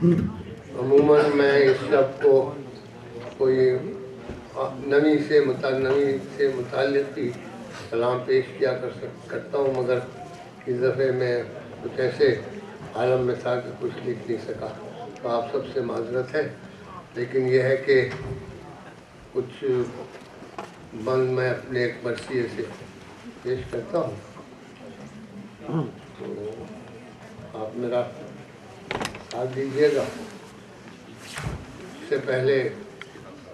عموماً میں اس شب کو کوئی نوی سے متعلق ہی سلام پیش کیا کرتا ہوں، مگر اس دفعہ میں کچھ ایسے عالم میں تھا کہ کچھ لکھ نہیں سکا، تو آپ سب سے معذرت ہے، لیکن یہ ہے کہ کچھ بند میں اپنے ایک مرثیے سے پیش کرتا ہوں، تو آپ میرا ساتھ دیجیے گا۔ اس سے پہلے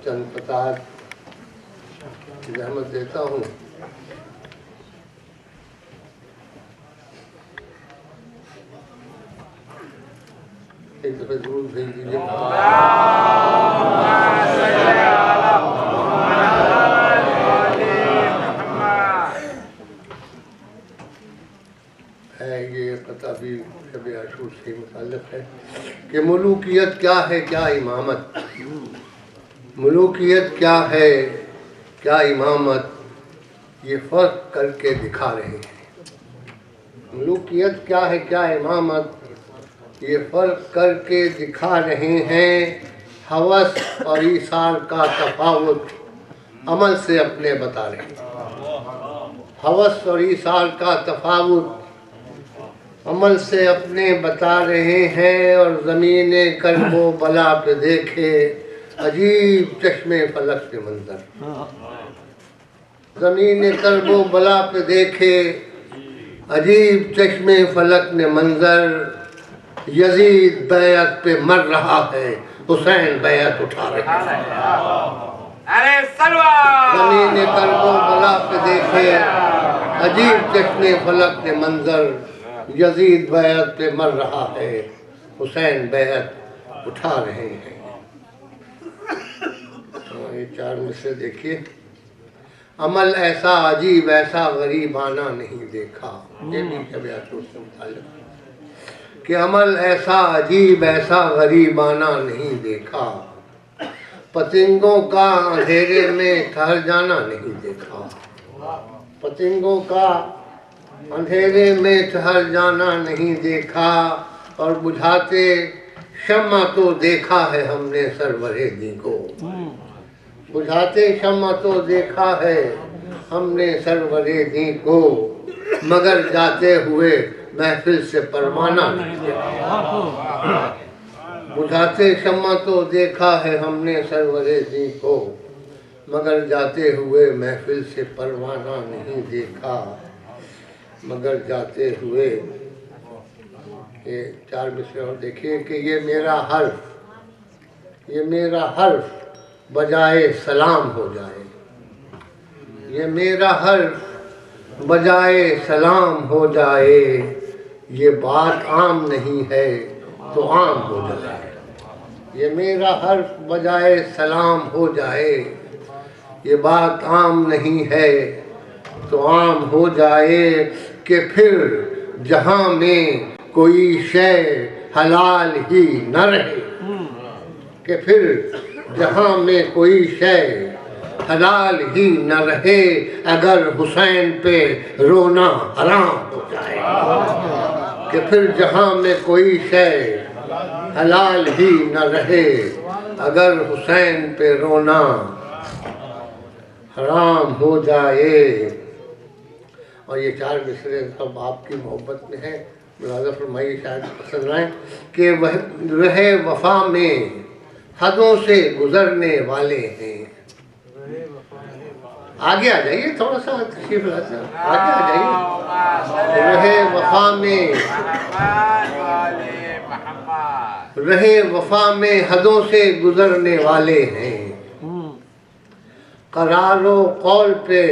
چند فتحات کی زحمت دیتا ہوں۔ ایک دفعہ ضرور بھیج دیجیے ہے۔ یہ پتہ بھی شب عاشور سے متعلق ہے کہ ملوکیت کیا ہے، کیا امامت، ملوکیت کیا ہے، کیا امامت، یہ فرق کر کے دکھا رہے ہیں۔ ملوکیت کیا ہے، کیا امامت، یہ فرق کر کے دکھا رہے ہیں۔ ہوس اور ایثار کا تفاوت عمل سے اپنے بتا رہے ہیں۔ ہوس اور ایثار کا تفاوت عمل سے اپنے بتا رہے ہیں، اور زمین کرب و بلا پہ دیکھے عجیب چشم فلک کے منظر۔ زمین کرب و بلا پہ دیکھے عجیب چشم فلک نے منظر۔ یزید بیعت پہ مر رہا ہے، حسین بیعت اٹھا رہا ہے۔ زمین کرب و بلا پہ دیکھے عجیب چشم فلک نے منظر۔ یزید بیعت پہ مر رہا ہے، حسین بیعت اٹھا رہے ہیں۔ یہ چار مصرے دیکھیے۔ عمل ایسا عجیب ایسا غریبانہ نہیں دیکھا، یہ بھی شب عاشور سے متعلق ہے کہ عمل ایسا عجیب ایسا غریبانہ نہیں دیکھا۔ پتنگوں کا اندھیرے میں ٹھہر جانا نہیں دیکھا۔ پتنگوں کا اندھیرے میں ٹھہر جانا نہیں دیکھا، اور بجھاتے شمع تو دیکھا ہے ہم نے سرور دین کو۔ بجھاتے شمع تو دیکھا ہے ہم نے سرور دین کو، مگر جاتے ہوئے محفل سے پروانہ نہیں دیکھا۔ بجھاتے شمع تو دیکھا ہے ہم نے سرور دین کو، مگر جاتے ہوئے محفل سے پروانہ نہیں دیکھا۔ مگر جاتے ہوئے، یہ چار مصرے اور دیکھیے کہ یہ میرا حرف بجائے سلام ہو جائے۔ یہ میرا حرف بجائے سلام ہو جائے، یہ بات عام نہیں ہے تو عام ہو جائے۔ یہ میرا حرف بجائے سلام ہو جائے، یہ بات عام نہیں ہے تو عام ہو جائے، کہ پھر جہاں میں کوئی شے حلال ہی نہ رہے۔ کہ پھر جہاں میں کوئی شے حلال ہی نہ رہے، اگر حسین پہ رونا حرام ہو جائے۔ کہ پھر جہاں میں کوئی شے حلال ہی نہ رہے، اگر حسین پہ رونا حرام ہو جائے۔ اور یہ چار مصرے سب آپ کی محبت میں ہیں، ملاحظہ فرمائیے، شاید پسند آئیں کہ رہے وفا میں حدوں سے گزرنے والے ہیں۔ آگے آ جائیے، تھوڑا سا تشریف لاتے ہیں، آگے آ جائیے۔ رہے وفا میں حدوں سے گزرنے والے ہیں، قرار و قول پہ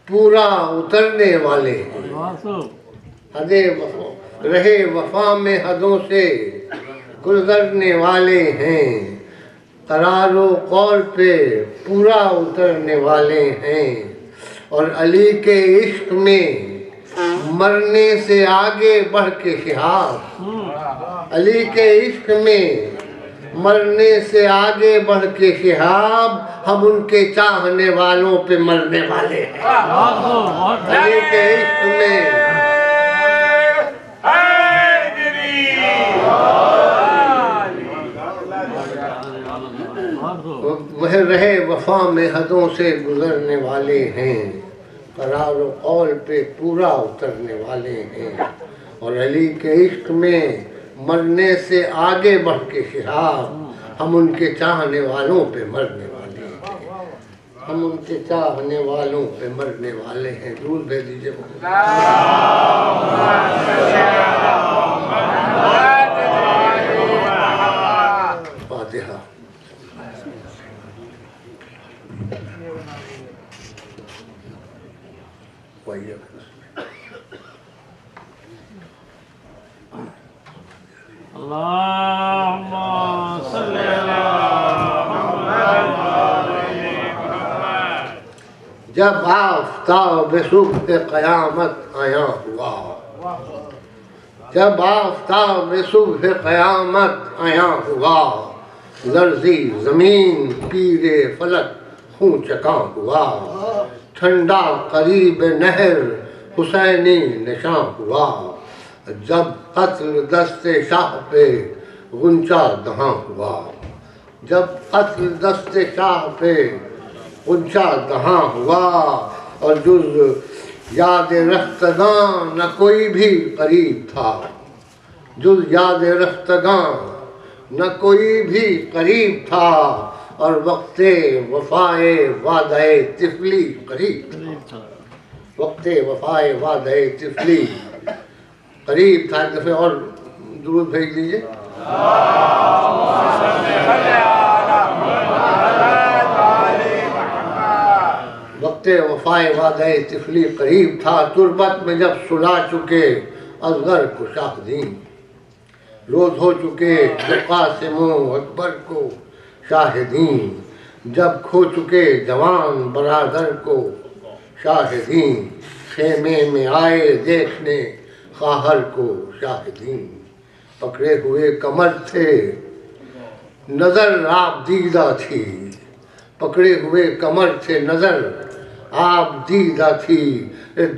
پورا اترنے والے ہیں۔ رہے وفا میں حدوں سے گزرنے والے ہیں، قرار و قول پہ پورا اترنے والے ہیں، اور علی کے عشق میں مرنے سے آگے بڑھ کے شہاب۔ علی کے عشق میں مرنے سے آگے بڑھ کے شہاب، ہم ان کے چاہنے والوں پہ مرنے والے ہیں۔ علی کے عشق میں وہ رہے وفا میں حدوں سے گزرنے والے ہیں، قرار و قول پہ پورا اترنے والے ہیں، اور علی کے عشق میں مرنے سے آگے بڑھ کے شہاب، ہم ان کے چاہنے والوں پہ مرنے والے ہیں، ہم ان کے چاہنے والوں پہ مرنے والے ہیں۔ درود بھیج دیجیے۔ فاتحہ۔ اللهم صل على جب آفتاب صبح قیامت آیا ہوا، جب آفتاب صبح قیامت آیا ہوا، لرزی زمین پیرے فلک خون چکا ہوا، ٹھنڈا قریب نہر حسینی نشاں ہوا، جب قتل دست شاہ پہ غنچہ دہاں ہوا، جب قتل دست شاہ پہ غنچہ دہاں ہوا، اور جز یاد رفتگاں نہ کوئی بھی قریب تھا، جز یاد رفتگاں نہ کوئی بھی قریب تھا، اور وقت وفائے وعدہ طفلی قریب تھا، وقت وفائے وعدہ طفلی قریب تھا۔ ایک دفعہ اور درود بھیج دیجیے۔ وقت وفائے وعدہ طفلی قریب تھا، تربت میں جب سلا چکے اصغر کو شاہدین، روز ہو چکے قاسم و اکبر کو شاہدین، جب کھو چکے جوان برادر کو شاہدین، خیمے میں آئے دیکھنے خواہر کو شاہدین، پکڑے ہوئے کمر تھے نظر آپ دیدہ تھی، پکڑے ہوئے کمر تھے نظر آپ دیدہ تھی،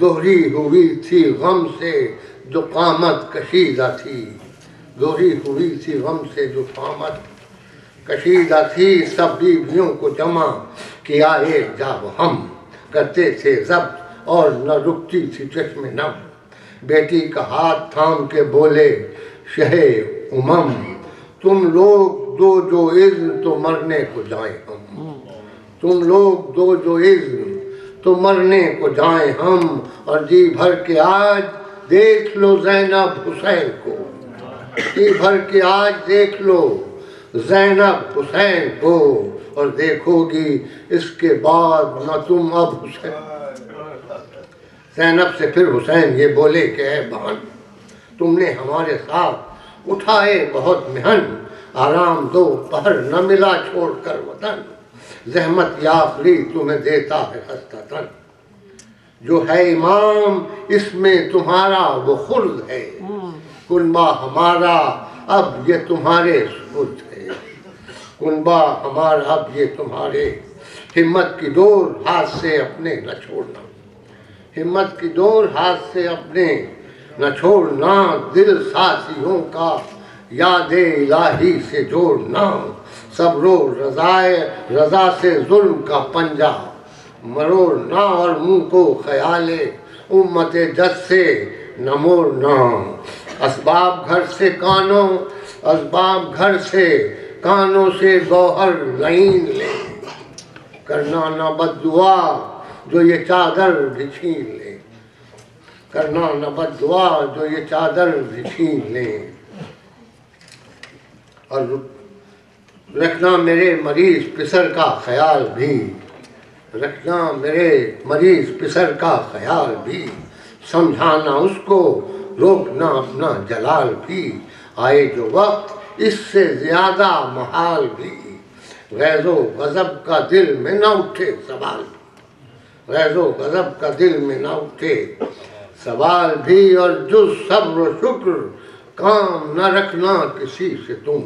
دوہری ہوئی تھی غم سے جو قامت کشیدہ تھی، دوہری ہوئی تھی غم سے جو قامت کشیدہ تھی، سب بیویوں کو جمع کیا ایک جا ہم، کرتے تھے ضبط اور نہ رکتی تھی چشم نم، بیٹی کا ہاتھ تھام کے بولے شہ امم، تم لوگ دو جو اذن تو مرنے کو جائیں ہم، تم لوگ دو جو اذن تو مرنے کو جائیں ہم، اور جی بھر کے آج دیکھ لو زینب حسین کو، جی بھر کے آج دیکھ لو زینب حسین کو، اور دیکھو گی اس کے بعد نہ تم اب حسین۔ زینب سے پھر حسین یہ بولے کہ اے بہن، تم نے ہمارے ساتھ اٹھائے بہت محن، آرام دو پہر نہ ملا چھوڑ کر وطن، زحمت یا آخری تمہیں دیتا ہے خستہ تن، جو ہے امام اس میں تمہارا وہ خلد ہے، کنبہ ہمارا اب یہ تمہارے سپرد ہے، کنبہ ہمارا اب یہ تمہارے، ہمت کی ڈور ہاتھ سے اپنے نہ چھوڑنا، ہمت کی ڈور ہاتھ سے اپنے نہ چھوڑنا، دل ساتھیوں کا یاد الہی سے جوڑنا، صبر و رضا سے ظلم کا پنجہ مروڑنا، اور منہ کو خیال امت جد سے نہ موڑنا، اسباب گھر سے کانوں، اسباب گھر سے کانوں سے گوہر لعین لے، کرنا نہ بد دعا جو یہ چادر بھی چھین لے، کرنا نہ بد دعا جو یہ چادر بھی چھین لے، اور رکھنا میرے مریض پسر کا خیال بھی، رکھنا میرے مریض پسر کا خیال بھی، سمجھانا اس کو روکنا اپنا جلال بھی، آئے جو وقت اس سے زیادہ محال بھی، غیظ و غضب کا دل میں نہ اٹھے سوال بھی، غیظ و غضب کا دل میں نہ اٹھے سوال بھی، اور جز صبر و شکر کام نہ رکھنا کسی سے تم،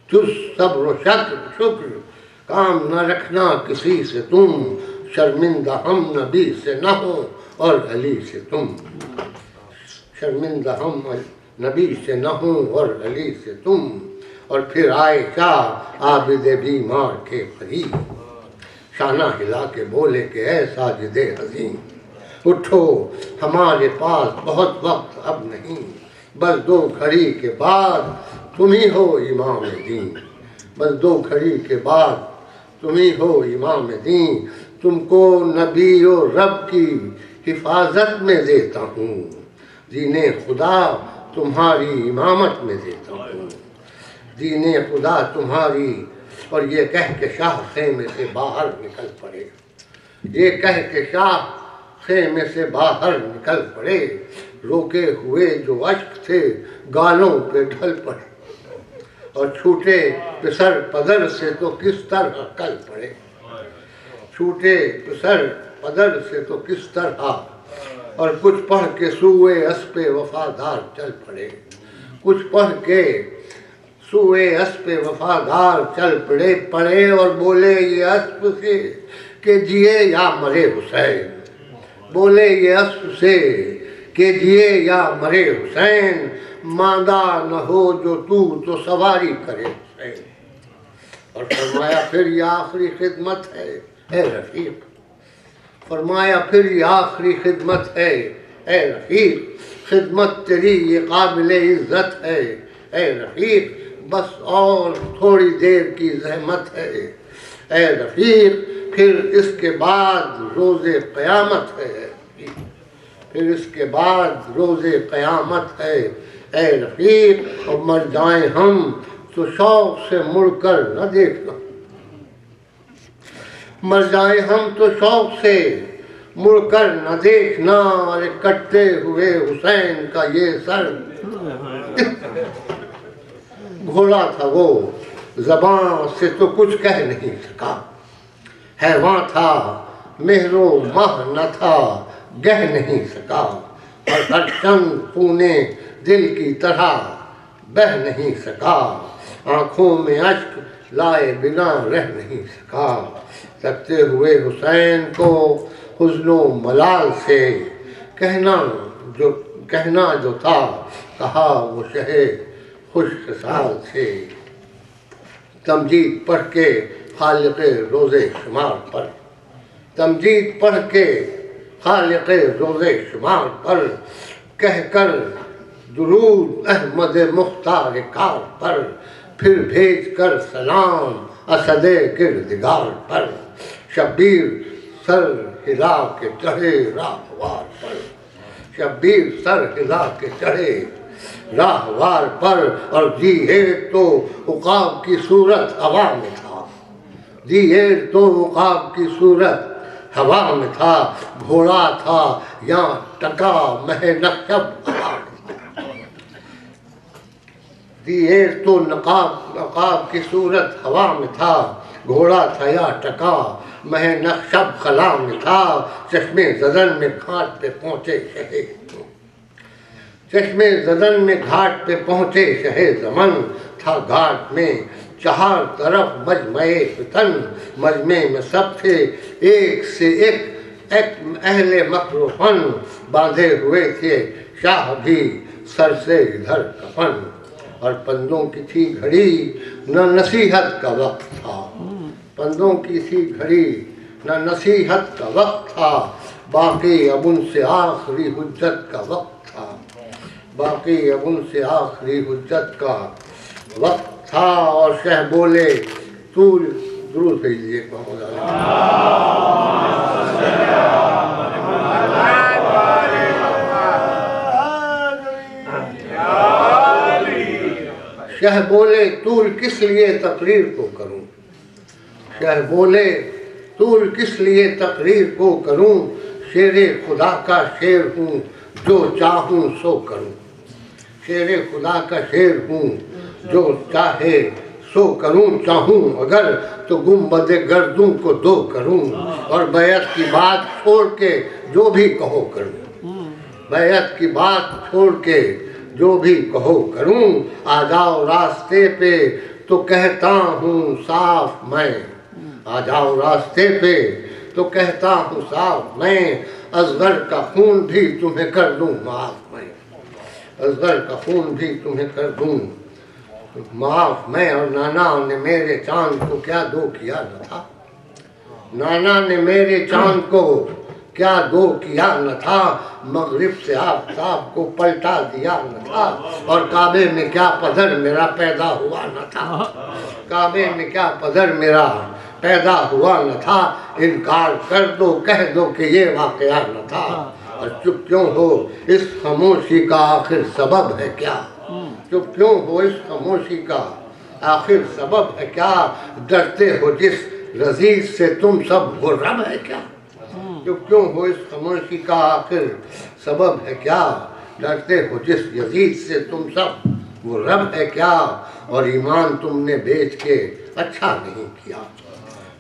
جز صبر و شکر کام نہ رکھنا کسی سے تم، شرمندہ ہم نبی سے نہ ہوں اور علی سے تم، شرمندہ ہم نبی سے نہ ہوں اور علی سے تم، اور پھر آئے شاہ عابد بیمار کے قریب، شانہ ہلا کے بولے کہ اے ساجد عظیم، اٹھو ہمارے پاس بہت وقت اب نہیں، بس 2 گھڑی کے بعد تم ہی ہو امام دین، بس 2 گھڑی کے بعد تم ہی ہو امام دین، تم کو نبی و رب کی حفاظت میں دیتا ہوں، دین خدا تمہاری امامت میں دیتا ہوں، دین خدا تمہاری۔ اور یہ کہہ کے شاہ خیمے سے باہر نکل پڑے، یہ کہہ کے شاہ خیمے سے باہر نکل پڑے، روکے ہوئے جو اشک تھے گالوں پہ ڈھل پڑے، اور چھوٹے پسر پدر سے تو کس طرح کل پڑے، چھوٹے پسر پدر سے تو کس طرح، اور کچھ پڑھ کے سوئے اسپِ وفادار چل پڑے، کچھ پڑھ کے سوئے اسپِ وفادار چل پڑے اور بولے یہ اسپ سے کہ جیے یا مرے حسین، بولے یہ اسپ سے کہ جیے یا مرے حسین، ماندہ نہ ہو جو تو سواری کرے حسین۔ اور فرمایا پھر یہ آخری خدمت ہے اے رفیق، فرمایا پھر یہ آخری خدمت ہے اے رفیق، خدمت تیری یہ قابل عزت ہے اے رفیق، بس اور تھوڑی دیر کی زحمت ہے اے رفیق، پھر اس کے بعد روز قیامت ہے، پھر اس کے بعد روز قیامت ہے اے رفیق، اور مر جائیں ہم تو شوق سے مڑ کر نہ دیکھنا، مر جائیں ہم تو شوق سے مڑ کر نہ دیکھنا، ارے کٹتے ہوئے حسین کا یہ سر، گھوڑا تھا وہ زبان سے تو کچھ کہہ نہیں سکا، حیواں تھا مہر و مہ نہ تھا گہ نہیں سکا، اور ہر چند خونِ دل کی طرح بہ نہیں سکا، آنکھوں میں اشک لائے بنا رہ نہیں سکا، تکتے ہوئے حسین کو حزن و ملال سے کہنا جو تھا کہا وہ شہ خوش خصال سے، تمجید پڑھ کے خالق روز شمار پر، تمجید پڑھ کے خالق روز شمار پر، کہہ کر درود احمد مختار کار پر، پھر بھیج کر سلام اسد کردگار پر، شبیر سر ہلا کے چڑھے راہوار پر، شبیر سر ہلا کے چڑھے راہوار پر، اور دی ایک تو عقاب کی صورت ہوا میں تھا، دی ایک تو عقاب کی صورت ہوا میں تھا، گھوڑا تھا یا ٹکا مہ نقب ہوا میں تھا، دی ایک تو عقاب کی صورت ہوا میں تھا، گھوڑا تھا یا ٹکا مہ نقشب خلا میں تھا، چشمے زدن میں گھاٹ پہ پہنچے شہے، چشمے زدن میں گھاٹ پہ پہنچے شہ زمن، تھا گھاٹ میں 4 طرف مجمع فتن، مجمع میں سب تھے ایک سے ایک اہل مکر و فن، باندھے ہوئے تھے شاہ بھی سر سے ادھر کفن، اور پندوں کی تھی گھڑی نہ نصیحت کا وقت تھا، پندوں کی تھی گھڑی نہ نصیحت کا وقت تھا، باقی اب ان سے آخری حجت کا وقت تھا، باقی اب ان سے آخری حجت کا وقت تھا، اور شہ بولے تو درود بھیجیے محمد شہ بولے طول کس لیے تقریر کو کروں، شہ بولے طول کس لیے تقریر کو کروں، شیر خدا کا شیر ہوں جو چاہوں سو کروں، شیر خدا کا شیر ہوں جو چاہے سو کروں، چاہوں اگر تو گنبد گردوں کو 2 کروں، اور بیعت کی بات چھوڑ کے جو بھی کہو کروں، بیعت کی بات چھوڑ کے جو بھی کہو کروں، آ جاؤ راستے پہ تو کہتا ہوں صاف میں، آ جاؤ راستے پہ تو کہتا ہوں صاف میں، اصغر کا خون بھی تمہیں کر دوں معاف میں، اصغر کا خون بھی تمہیں کر دوں معاف میں اور نانا نے میرے چاند کو کیا دو کیا نہ تھا، نانا نے میرے چاند کو کیا دو کیا نہ تھا، مغرب سے آفتاب کو پلٹا دیا نہ تھا، اور کعبے میں کیا پدر میرا پیدا ہوا نہ تھا، کعبے میں کیا پدر میرا پیدا ہوا نہ تھا، انکار کر دو کہہ دو کہ یہ واقعہ نہ تھا، اور چپ کیوں ہو اس خاموشی کا آخر سبب ہے کیا، چپ کیوں ہو اس خاموشی کا آخر سبب ہے کیا، ڈرتے ہو جس رزیز سے تم سب وہ رب ہے کیا، چپ کیوں ہو اس خاموشی کا آخر سبب ہے کیا، ڈرتے ہو جس یزید سے تم سب وہ رب ہے کیا، اور ایمان تم نے بیچ کے اچھا نہیں کیا،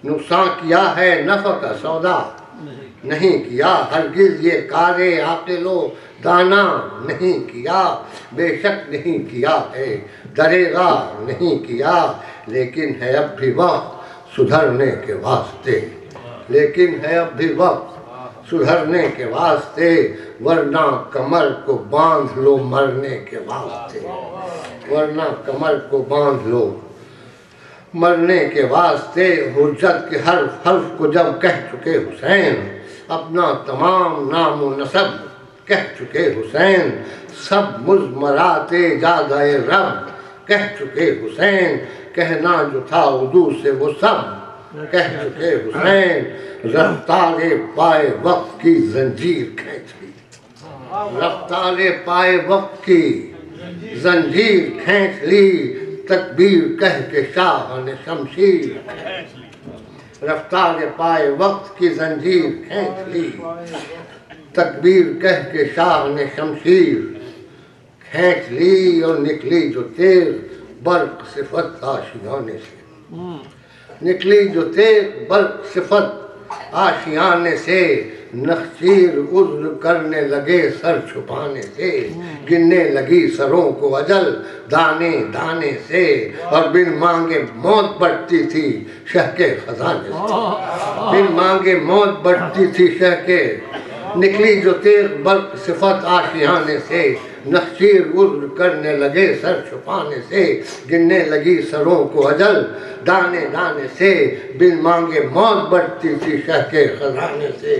نقصان کیا ہے نفع کا سودا نہیں کیا، ہرگز یہ کار عاقل و دانا نہیں کیا، بے شک نہیں کیا ہے درے گا نہیں کیا، لیکن ہے اب بھی وقت سدھرنے کے واسطے، لیکن ہے اب بھی وقت سدھرنے کے واسطے، ورنہ کمر کو باندھ لو مرنے کے واسطے، ورنہ کمر کو باندھ لو مرنے کے واسطے، حجت کے حرف حرف کو جب کہہ چکے حسین، اپنا تمام نام و نسب کہہ چکے حسین، سب مضمرات جادۂ رب کہہ چکے حسین، کہنا جو تھا اردو سے وہ سب کہہ چکے حسین، رفتار پائے وقت کی زنجیر کھینچ لی، رفتار پائے وقت کی زنجیر کھینچ لی، تکبیر کہہ کے شاہ نے شمشیر کھینچ لی، رفتار پائے وقت کی زنجیر کھینچ لی، تکبیر کہہ کے شاہ نے شمشیر کھینچ لی، اور نکلی جو تیز برق صفت آشیانے سے، نکلی جو تیز برق صفت آشیانے سے، نخچیر عذر کرنے لگے سر چھپانے سے، گننے لگی سروں کو اجل دانے دانے سے، اور بن مانگے موت بڑھتی تھی شہ کے خزانے سے، بن مانگے موت بڑھتی تھی شہ کے، نکلی جو تیز برق صفت آشیانے سے، نخچیر عذر کرنے لگے سر چھپانے سے، گننے لگی سروں کو اجل دانے دانے سے، بن مانگے موت بڑھتی تھی شہ کے خزانے سے،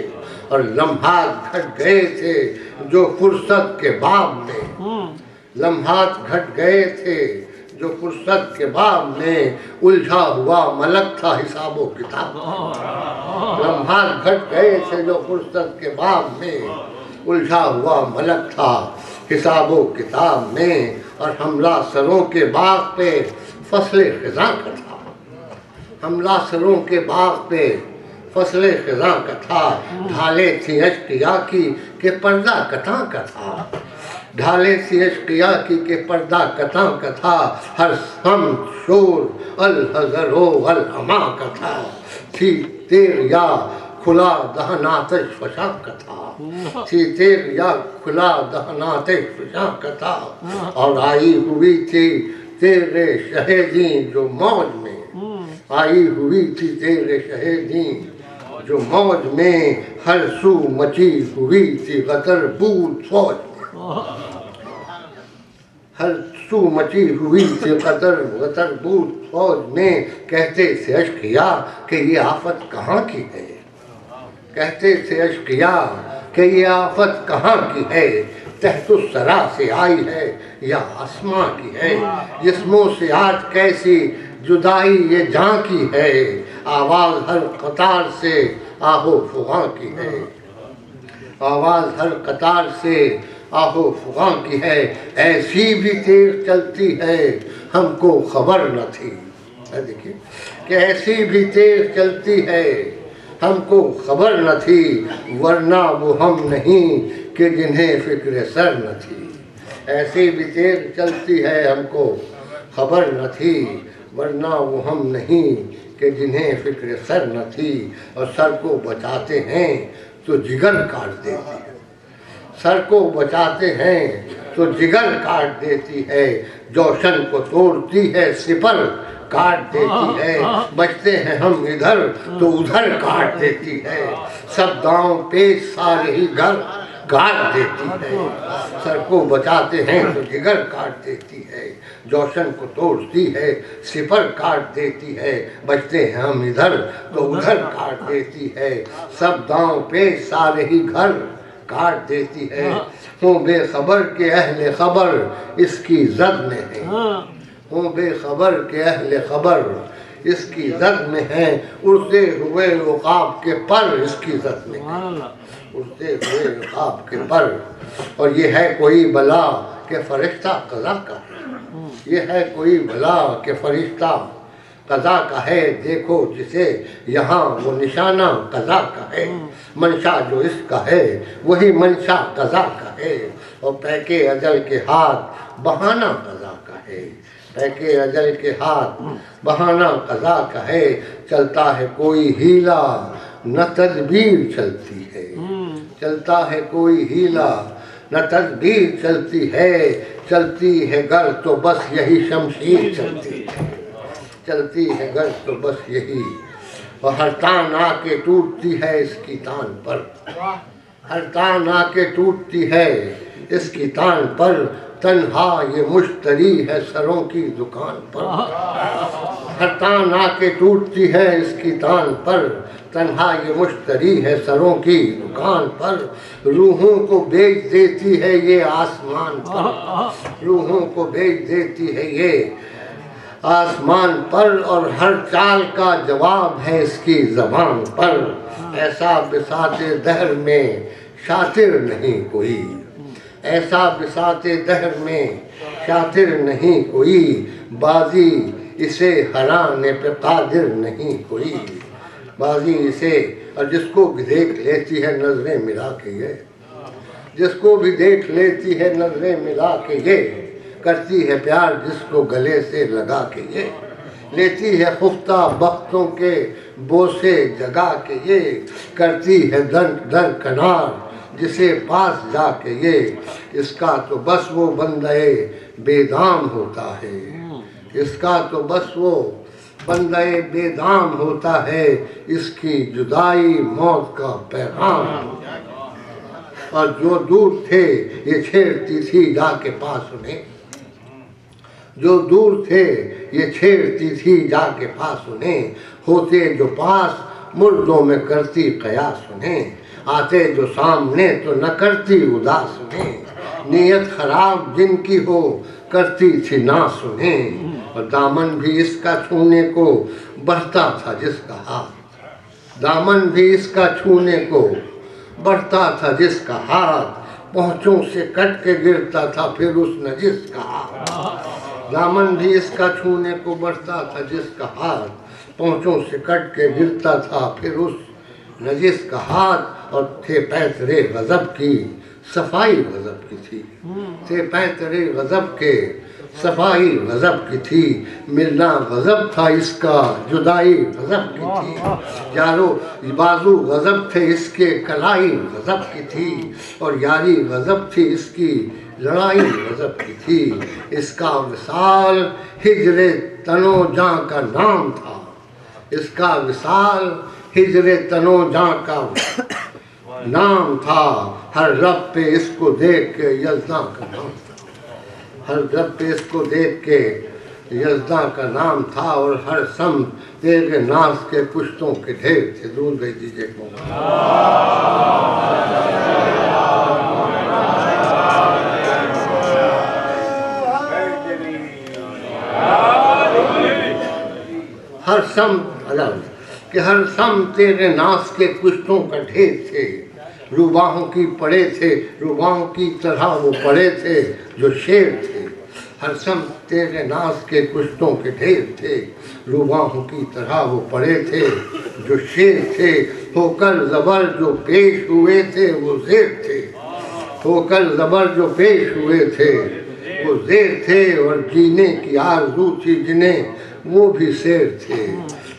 اور لمحات گھٹ گئے تھے جو فرصت کے باب میں، لمحات گھٹ گئے تھے جو فرصت کے باب میں، الجھا ہوا ملک تھا حساب و کتاب میں، لمحات گھٹ گئے تھے جو فرصت کے باب میں، الجھا ہوا ملک تھا حساب و کتاب میں، اور حملہ سروں کے باغ پہ فصل خزاں کا تھا، حملہ سروں کے باغ پہ فصل خزاں کا تھا، ڈھالے تھی اشقیا کی کہ پردہ کتاں کا تھا، ڈھالے تھی اشقیا کی کہ پردہ کتاں کا تھا، ہر سم شور الحذر و الحما کا تھا، تھی تیر یا کھلا دہن آتش فشاں کا تھا، تھی تیر یا کھلا دہن آتش فشاں کا تھا، اور آئی ہوئی تھی تیرے شہیدیں جو موج میں، آئی ہوئی تھی تیرے شہیدیں جو موج میں، ہر سو مچی ہوئی تھی غدر بود فوج میں، ہر سو مچی ہوئی تھی غدر بود فوج میں، کہتے تھے اشقیا کہ یہ آفت کہاں کی ہے، کہتے تھے اشقیا کہ یہ آفت کہاں کی ہے، تحت الثری سے آئی ہے یا آسماں کی ہے، جسموں سے آج کیسی جدائی یہ جاں کی ہے، آواز ہر قطار سے آہو فغاں کی ہے، آواز ہر قطار سے آہو فغاں کی ہے، ایسی بھی تیر چلتی ہے ہم کو خبر نہ تھی، دیکھیے کہ ایسی بھی تیر چلتی ہے ہم کو خبر نہ تھی، ورنہ وہ ہم نہیں کہ جنہیں فکر سر نہ تھی، ایسی بھی تیر چلتی ہے ہم کو خبر نہ تھی، ورنہ وہ ہم نہیں کہ جنہیں فکر سر نہ تھی، اور سر کو بچاتے ہیں تو جگر کاٹ دیتی ہے، سر کو بچاتے ہیں تو جگر کاٹ دیتی ہے، جوشن کو توڑتی ہے سپر کاٹ دیتی ہے، بچتے ہیں ہم ادھر تو ادھر کاٹ دیتی ہے، سب گاؤں پیش سارے ہی گھر کاٹ دیتی ہے، سر کو بچاتے ہیں تو جگر کاٹ دیتی ہے، جوشن کو توڑتی ہے سپر کاٹ دیتی ہے، بچتے ہیں ہم ادھر تو ادھر کاٹ دیتی ہے، سب داؤں پہ سارے ہی گھر کاٹ دیتی ہے، ہوں بے خبر کہ اہل خبر اس کی زد میں ہے، ہوں بے خبر کہ اہل خبر اس کی زد میں ہے، اڑتے ہوئے عقاب کے پر اس کی زد میں ہے، اڑتے ہوئے عقاب کے پر، اور یہ ہے کوئی بلا کہ فرشتہ قضا کا ہے، یہ ہے کوئی بلا کہ فرشتہ قضا کا ہے، دیکھو جسے یہاں وہ نشانہ قضا کا ہے، منشا جو اس کا ہے وہی منشا قضا کا ہے، اور پیکے اجل کے ہاتھ بہانہ قضا کا ہے، پیکے اجل کے ہاتھ بہانہ قضا کا ہے، چلتا ہے کوئی ہیلا نہ تدبیر چلتی ہے، چلتا ہے کوئی ہیلا نہ تدبیر چلتی ہے، چلتی ہے گر تو بس یہی شمشیر چلتی ہے، چلتی ہے گر تو بس یہی، اور ہر تان آ کے ٹوٹتی ہے اس کی تان پر، ہر تان آ کے ٹوٹتی ہے اس کی تان پر، تنہا یہ مشتری ہے سروں کی دکان پر، ہر تان آ کے ٹوٹتی ہے اس کی تان پر، تنہا یہ مشتری ہے سروں کی دکان پر، روحوں کو بیچ دیتی ہے یہ آسمان پر، روحوں کو بیچ دیتی ہے یہ آسمان پر، اور ہر چال کا جواب ہے اس کی زبان پر، ایسا بساط دہر میں شاطر نہیں کوئی، ایسا بساط دہر میں شاطر نہیں کوئی، بازی اسے ہرانے پہ قادر نہیں کوئی، بازی اسے، اور جس کو بھی دیکھ لیتی ہے نظریں ملا کے یہ، جس کو بھی دیکھ لیتی ہے نظریں ملا کے یہ، کرتی ہے پیار جس کو گلے سے لگا کے یہ، لیتی ہے خفتہ بختوں کے بوسے جگا کے یہ، کرتی ہے در در کنار جسے پاس جا کے یہ، اس کا تو بس وہ بندے بے دام ہوتا ہے، اس کا تو بس وہ بندے بے دام ہوتا ہے، اس کی جدائی موت کا پیغام ہوتا ہے، اور جو دور تھے یہ چھیڑتی تھی جا کے پاس انہیں، جو دور تھے یہ چھیڑتی تھی جا کے پاس انہیں، ہوتے جو پاس مردوں میں کرتی قیاس انہیں، آتے جو سامنے تو نہ کرتی اداس انہیں، نیت خراب جن کی ہو کرتی تھی ناس انہیں، اور دامن بھی اس کا چھونے کو بڑھتا تھا جس کا ہاتھ، دامن بھی اس کا چھونے کو بڑھتا تھا جس کا ہاتھ، پہنچوں سے کٹ کے گرتا تھا پھر اس نجس کا ہاتھ، دامن بھی اس کا چھونے کو بڑھتا تھا جس کا ہاتھ، پہنچوں سے کٹ کے گرتا تھا پھر اس نجس کا ہاتھ، اور تھے پیترے غضب کی صفائی غضب کی تھی، تھے پیترے غضب کے صفائی غضب کی تھی، ملنا غضب تھا اس کا جدائی غضب کی تھی، یارو بازو غضب تھے اس کے کلائی غضب کی تھی، اور یاری غضب تھی اس کی لڑائی غضب کی تھی، اس کا وصال ہجر تنو جاں کا نام تھا، اس کا وصال ہجر تنو جاں کا نام تھا، ہر رب پہ اس کو دیکھ کے یزداں کا نام تھا، ہر رب پہ اس کو دیکھ کے یزداں کا نام تھا، اور ہر سمت تیرے ناز کے پشتوں کے ڈھیر تھے، درود بھیج دیجیے کو ہر سمت الگ کہ ہر سمت تیرے ناز کے پشتوں کا ڈھیر تھے، روباہوں کی پڑے تھے، روباہوں کی طرح وہ پڑے تھے جو شیر تھے، ہر سمت تیرے ناز کے پشتوں کے ڈھیر تھے، روباہوں کی طرح وہ پڑے تھے جو شیر تھے، ہو کر زبر جو پیش ہوئے تھے وہ زیر تھے، ہو کر زبر جو پیش ہوئے تھے وہ زیر تھے، اور جینے کی آرزو تھی جنہیں وہ بھی سیر تھے،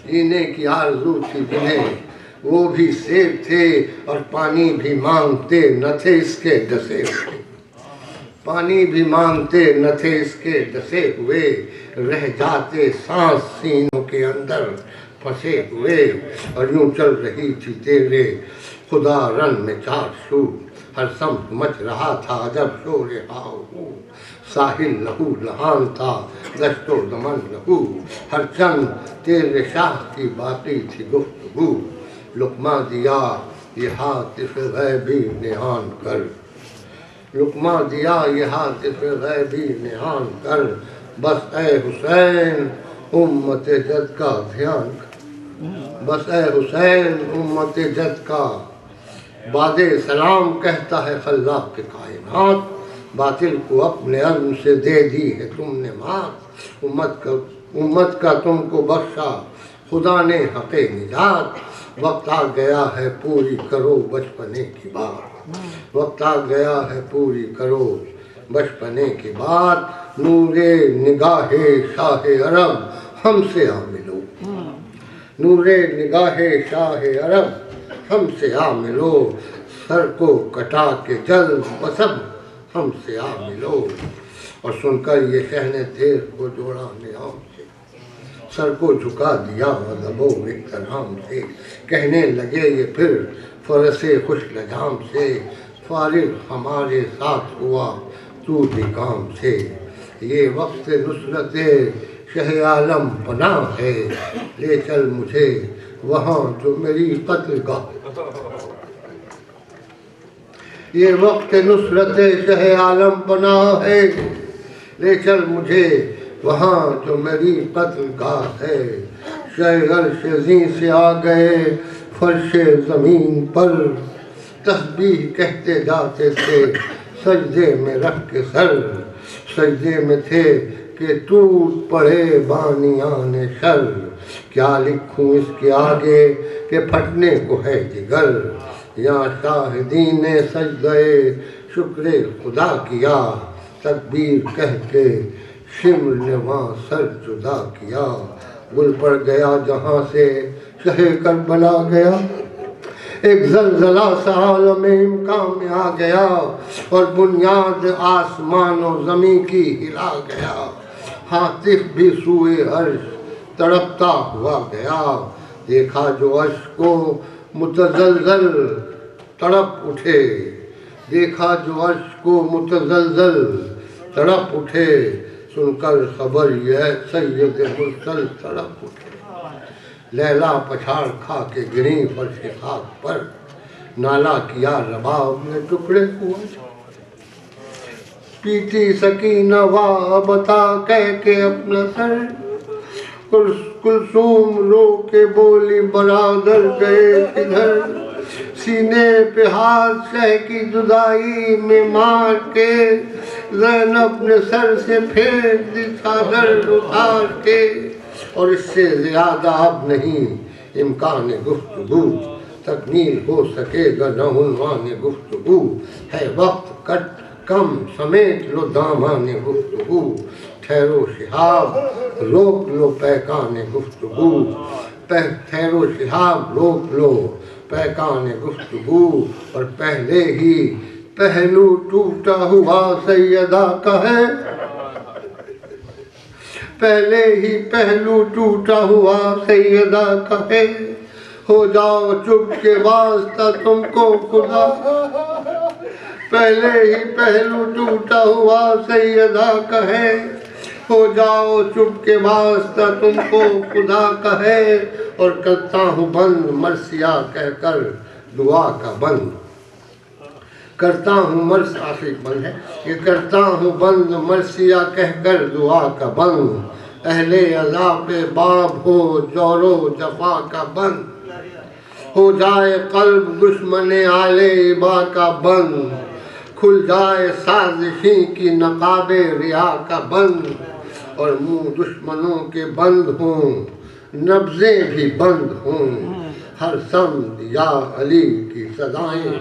جینے کی آرزو تھی جنہیں وہ بھی سیر تھے، اور پانی بھی مانگتے نہ تھے اس کے ڈسے ہوئے، پانی بھی مانگتے نہ تھے اس کے ڈسے ہوئے، رہ جاتے سانس سینوں کے اندر پھنسے ہوئے، اور یوں چل رہی تھی تیرے خدا رن میں چار سو، ہر سمت مچ رہا تھا جب شور ہاؤ، ساحل لہو لہان تھا دشت و دمن لہو، ہر چند تیرے شاہ کی باقی تھی گفتگو، لقمہ دیا یہ ہاتف غیبی نہان کر، لقمہ دیا یہ ہاتف غیبی نہان کر، بس اے حسین امت جد کا دھیان کر، بس اے حسین امت جد کا بعد سلام کہتا ہے خلاق کے کائنات، باطل کو اپنے عزم سے دے دی ہے تم نے مات، امت کا تم کو بخشا خدا نے حق نجات، وقت آ گیا ہے پوری کرو بچپنے کی بات، وقت آ گیا ہے پوری کرو بچپنے کی بات، نور نگاہ شاہ عرب ہم سے آ ملو، نور نگاہ شاہ عرب ہم سے آ ملو، سر کو کٹا کے جلد بسب ہم سے آ ملو، اور سن کر یہ شہ نے تیر کو جوڑا نیام سے، سر کو جھکا دیا ادب و احترام سے، کہنے لگے یہ پھر فرس خوش لجام سے، فارغ ہمارے ساتھ ہوا تو بھی کام سے، یہ وقت نصرت شہ عالم پناہ ہے، لے چل مجھے وہاں جو میری قتل گاہ، یہ وقت نصرت شہ عالم پناہ ہے، لے چل مجھے وہاں جو میری قتل گاہ ہے، شہ عرش زیں سے آ گئے فرش زمین پر، تسبیح کہتے جاتے تھے سجدے میں رکھ کے سر، سجدے میں تھے کہ ٹوٹ پڑے بانیان شر، کیا لکھوں اس کے آگے کہ پھٹنے کو ہے جگر، یہاں شاہدین نے سجدہ شکر خدا کیا، تکبیر کہہ کے شمر نے وہاں سر جدا کیا، گل پڑ گیا جہاں سے شہ کربلا گیا، ایک زلزلہ سا عالم امکان میں آ گیا، اور بنیاد آسمان و زمین کی ہلا گیا، ہاتف بھی سوئے عرش تڑپتا ہوا گیا، دیکھا جو عرش کو متزلزل تڑپ اٹھے، دیکھا جو عرش کو متزلزل تڑپ اٹھے، سن کر خبر یہ سید مرسل تڑپ اٹھے، لیلا پچھاڑ کھا کے گری فرش خاک پر، نالا کیا رباب میں ٹکڑے ہوئے، پیٹی سکینہ واہ بتا کہہ کے اپنا سر، کلثوم رو کے بولی برادر گئے کدھر، سینے پہ ہاتھ شہ کی جدائی میں مار کے، زینب نے سر سے پھینک دی چادر اتار کے، اور اس سے زیادہ اب نہیں امکان گفتگو، تکمیل ہو سکے گا نہ عنوان گفتگو، ہے وقت کٹ کم سمیٹ لو دامان گفتگو، ٹھہرو شہاب روک لو پیکان گفتگو، ٹھہرو شہاب روک لو پیکان گفتگو، اور پہلے ہی پہلو ٹوٹا ہوا سیدہ کا ہے، پہلے ہی پہلو ٹوٹا ہوا سیدہ کا ہے، ہو جاؤ چپ کے واسطہ تم کو خدا، پہلے ہی پہلو ٹوٹا ہوا سیدہ کا ہے، ہو جاؤ چپ کے واسطہ تم کو خدا کا ہے، اور کرتا ہوں بند مرثیہ کہہ کر دعا کا بند، کرتا ہوں آخری بند ہے کہ کرتا ہوں بند مرثیہ کہہ کر دعا کا بند، اہل عذاب باب ہو جور و جفا کا بند، ہو جائے قلب دشمن آل عبا کا بند، کھل جائے سازشی کی نقاب ریا کا بند، اور منہ دشمنوں کے بند ہوں نبضیں بھی بند ہوں، ہر سمت یا علی کی صدائیں